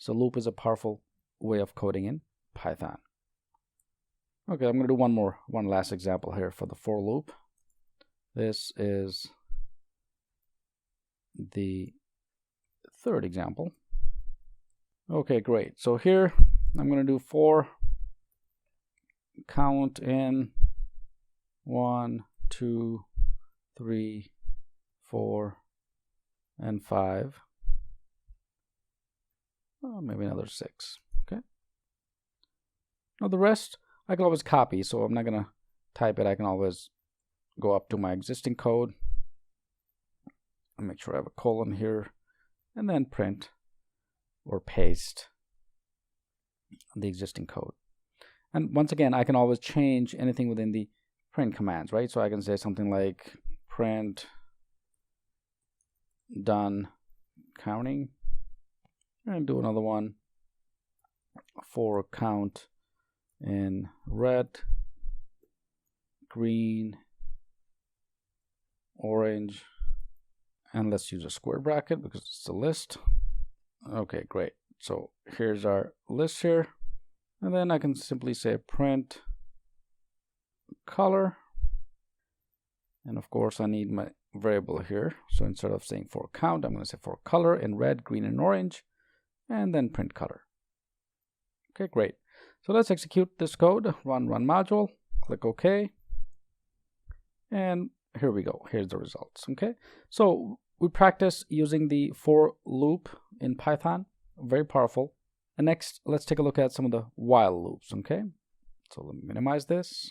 So loop is a powerful way of coding in Python. Okay, I'm going to do one last example here for the for loop. This is the third example. Okay, great. So here I'm going to do for count in 1, 2, 3, 4, and 5. Maybe another 6. Okay. Now the rest I can always copy, so I'm not going to type it. I can always go up to my existing code and make sure I have a colon here, and then print or paste the existing code. And once again, I can always change anything within the print commands, right? So I can say something like print done counting, and do another one for count in red, green, orange, and let's use a square bracket because it's a list. Okay, great. So here's our list here, and then I can simply say print color, and of course I need my variable here. So instead of saying for count, I'm going to say for color in red, green, and orange, and then print color. Okay, great. So let's execute this code. Run module, click OK, and here we go. Here's the results. Okay, so we practice using the for loop in Python, very powerful. And next, let's take a look at some of the while loops. Okay, so let me minimize this.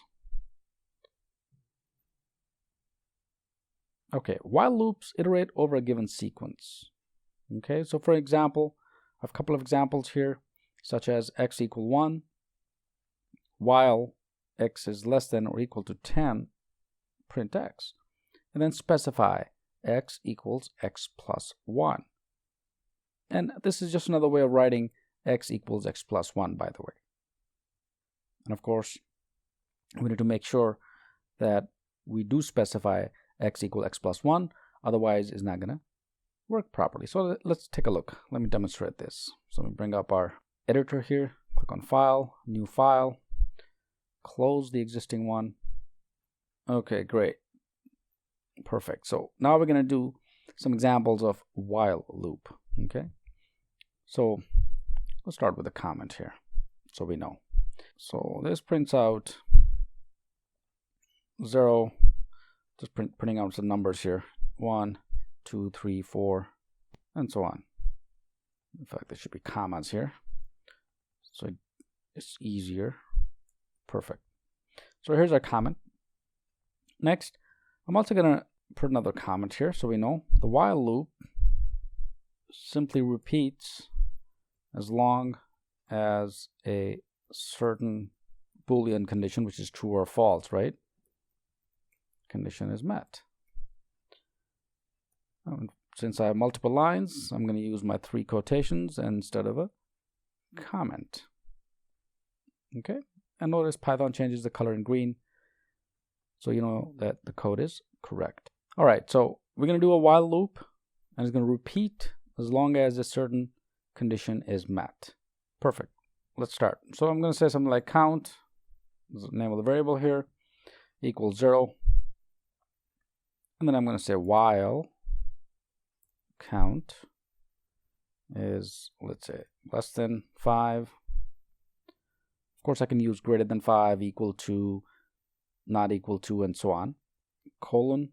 Okay, while loops iterate over a given sequence. Okay, so for example, I have a couple of examples here, such as x equal 1, while x is less than or equal to 10, print x, and then specify x equals x plus 1. And this is just another way of writing x equals x plus 1, by the way. And of course, we need to make sure that we do specify x equals x plus 1, otherwise it's not going to work properly. So let's take a look. Let me demonstrate this. So let me bring up our editor here, click on File, New File, close the existing one. Okay, great. Perfect. So now we're going to do some examples of while loop. Okay, so let's start with a comment here so we know. So this prints out 0, just printing out some numbers here, 1, 2, 3, 4, and so on. In fact, there should be commas here, so it's easier. Perfect. So here's our comment. Next, I'm also going to put another comment here so we know the while loop simply repeats as long as a certain Boolean condition, which is true or false, right? Condition is met. Since I have multiple lines, I'm going to use my 3 quotations instead of a comment. Okay, and notice Python changes the color in green, so you know that the code is correct. All right, so we're going to do a while loop, and it's going to repeat as long as a certain condition is met. Perfect. Let's start. So I'm going to say something like count, is the name of the variable here, equals 0. And then I'm going to say while count is, let's say, less than 5. Of course, I can use greater than 5, equal to, not equal to, and so on. Colon.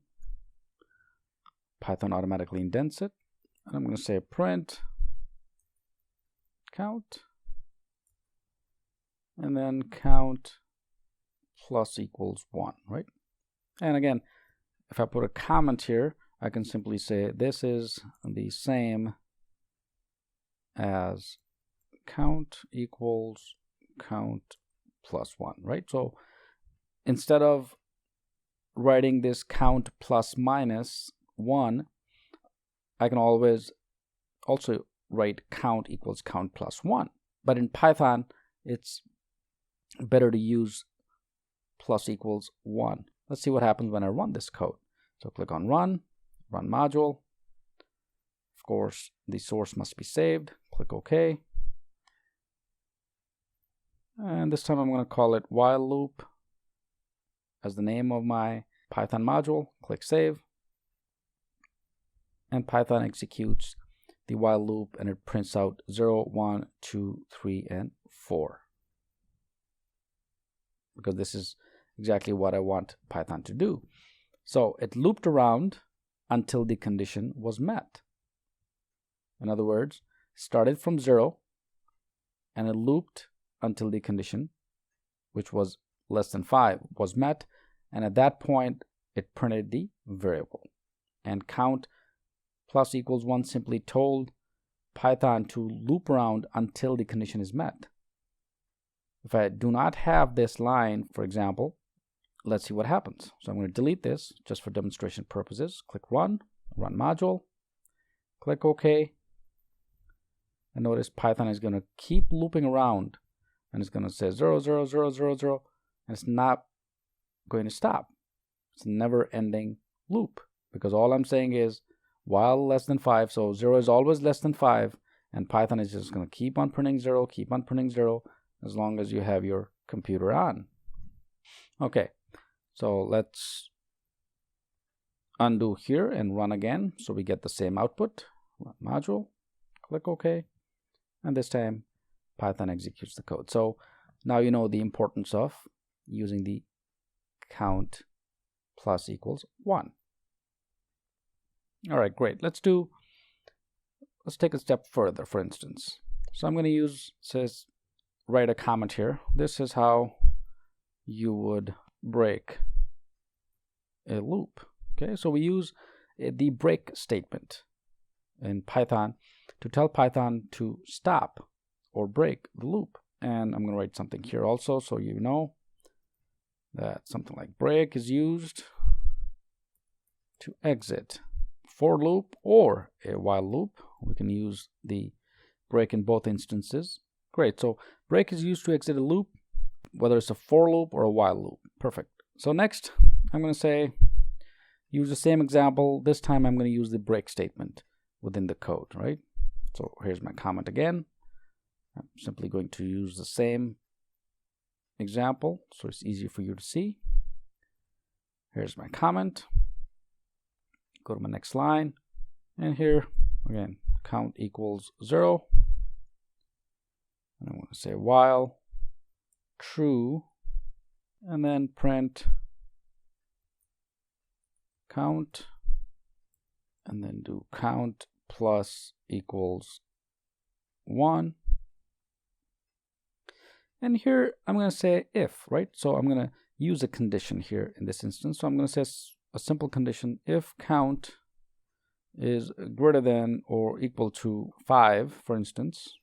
Python automatically indents it. And I'm going to say print count. And then count plus equals 1, right? And again, if I put a comment here, I can simply say this is the same as count equals count plus 1, right? So instead of writing this count plus minus 1, I can always also write count equals count plus 1. But in Python, it's better to use plus equals 1. Let's see what happens when I run this code. So click on run module. Of course, the source must be saved. Click OK. And this time I'm going to call it while loop as the name of my Python module. Click Save. And Python executes the while loop and it prints out 0, 1, 2, 3, and 4. Because this is exactly what I want Python to do. So it looped around until the condition was met. In other words, started from 0 and it looped until the condition, which was less than 5, was met, and at that point it printed the variable. And count plus equals 1 simply told Python to loop around until the condition is met. If I do not have this line, for example, let's see what happens. So I'm going to delete this just for demonstration purposes. Click Run, Run Module, click OK, and notice Python is going to keep looping around and it's going to say 0, 0, 0, 0, 0, and it's not going to stop. It's a never-ending loop because all I'm saying is while less than 5, so 0 is always less than 5, and Python is just going to keep on printing 0, keep on printing 0, as long as you have your computer on. Okay, so let's undo here and run again so we get the same output. Run module, click OK, and this time Python executes the code. So now you know the importance of using the count plus equals 1. All right, great. Let's take a step further, for instance. So I'm going to write a comment here. This is how you would break a loop. Okay, so we use the break statement in Python to tell Python to stop or break the loop. And I'm going to write something here also so you know that something like break is used to exit for loop or a while loop. We can use the break in both instances. Great, so break is used to exit a loop, whether it's a for loop or a while loop. Perfect. So next, I'm going to say, use the same example. This time I'm going to use the break statement within the code, right? So here's my comment again. I'm simply going to use the same example so it's easier for you to see. Here's my comment. Go to my next line, and here again count equals 0, and I want to say while true, and then print count, and then do count plus equals 1. And here I'm going to say if, right? So I'm going to use a condition here in this instance. So I'm going to say a simple condition: if count is greater than or equal to 5, for instance,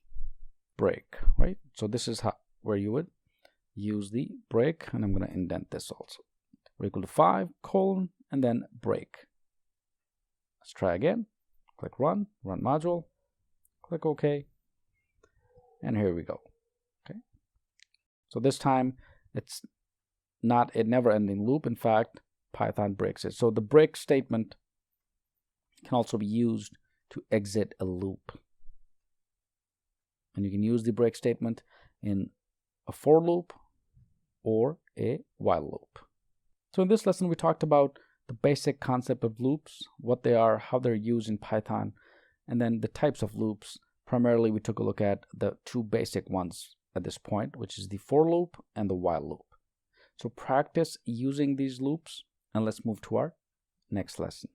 break, right? So this is where you would use the break, and I'm going to indent this also. Or equal to 5, colon, and then break. Let's try again. Click Run, Run Module, click OK, and here we go. Okay. So this time it's not a never-ending loop. In fact, Python breaks it. So the break statement can also be used to exit a loop. And you can use the break statement in a for loop or a while loop. So in this lesson, we talked about the basic concept of loops, what they are, how they're used in Python, and then the types of loops. Primarily, we took a look at the two basic ones at this point, which is the for loop and the while loop. So practice using these loops, and let's move to our next lesson.